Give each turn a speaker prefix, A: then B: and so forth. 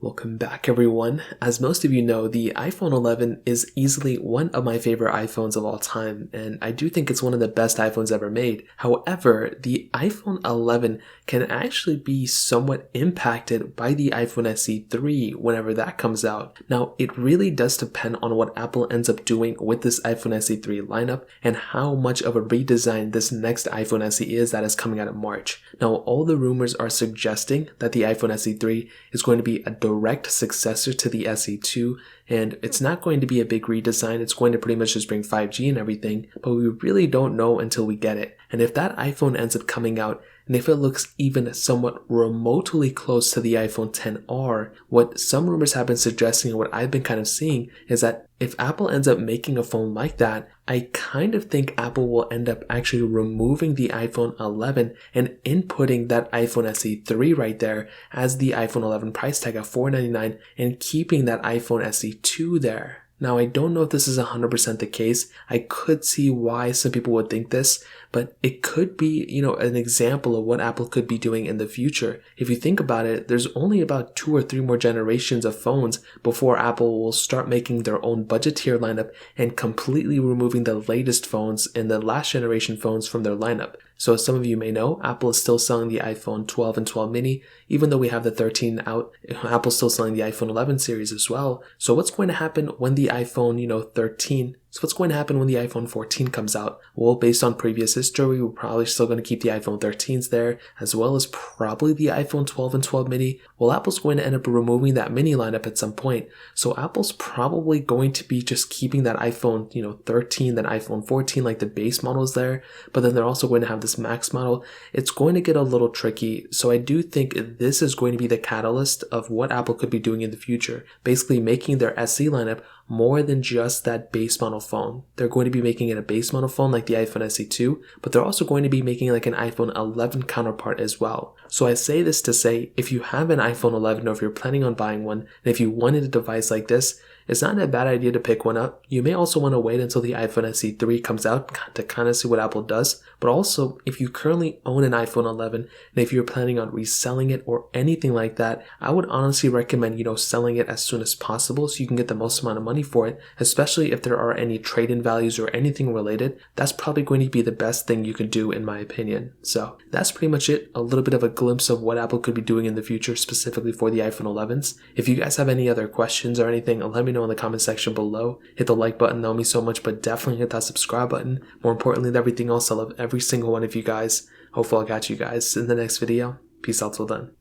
A: Welcome back everyone. As most of you know, the iPhone 11 is easily one of my favorite iPhones of all time, and I do think it's one of the best iPhones ever made. However, the iPhone 11 can actually be somewhat impacted by the iPhone SE 3 whenever that comes out. Now, it really does depend on what Apple ends up doing with this iPhone SE 3 lineup and how much of a redesign this next iPhone SE is that is coming out in March. Now, all the rumors are suggesting that the iPhone SE 3 is going to be a direct successor to the SE2, and it's not going to be a big redesign. It's going to pretty much just bring 5G and everything, but we really don't know until we get it. And if that iPhone ends up coming out, and if it looks even somewhat remotely close to the iPhone XR, what some rumors have been suggesting and what I've been kind of seeing is that if Apple ends up making a phone like that, I kind of think Apple will end up actually removing the iPhone 11 and inputting that iPhone SE 3 right there as the iPhone 11 price tag of $499 and keeping that iPhone SE 2 there. Now, I don't know if this is 100% the case. I could see why some people would think this, but it could be, an example of what Apple could be doing in the future. If you think about it, there's only about 2 or 3 more generations of phones before Apple will start making their own budget tier lineup and completely removing the latest phones and the last generation phones from their lineup. So as some of you may know, Apple is still selling the iPhone 12 and 12 mini. Even though we have the 13 out, Apple's still selling the iPhone 11 series as well. So what's going to happen when the iPhone, 13? So what's going to happen when the iPhone 14 comes out? Well, based on previous history, we're probably still going to keep the iPhone 13s there, as well as probably the iPhone 12 and 12 mini. Well, Apple's going to end up removing that mini lineup at some point. So Apple's probably going to be just keeping that iPhone, 13, that iPhone 14, like the base models there. But then they're also going to have this Max model. It's going to get a little tricky. So I do think this is going to be the catalyst of what Apple could be doing in the future. Basically making their SE lineup more than just that base model phone. They're going to be making it a base model phone like the iPhone SE2, but they're also going to be making like an iPhone 11 counterpart as well. So I say this to say, if you have an iPhone 11 or if you're planning on buying one, and if you wanted a device like this, it's not a bad idea to pick one up. You may also want to wait until the iPhone SE 3 comes out to kind of see what Apple does. But also, if you currently own an iPhone 11, and if you're planning on reselling it or anything like that, I would honestly recommend, selling it as soon as possible so you can get the most amount of money for it, especially if there are any trade-in values or anything related. That's probably going to be the best thing you could do in my opinion. So that's pretty much it. A little bit of a glimpse of what Apple could be doing in the future, specifically for the iPhone 11s. If you guys have any other questions or anything, let me know in the comment section below. Hit the like button, that would mean so much, but definitely hit that subscribe button. More importantly than everything else, I love every single one of you guys. Hopefully I'll catch you guys in the next video. Peace out till then.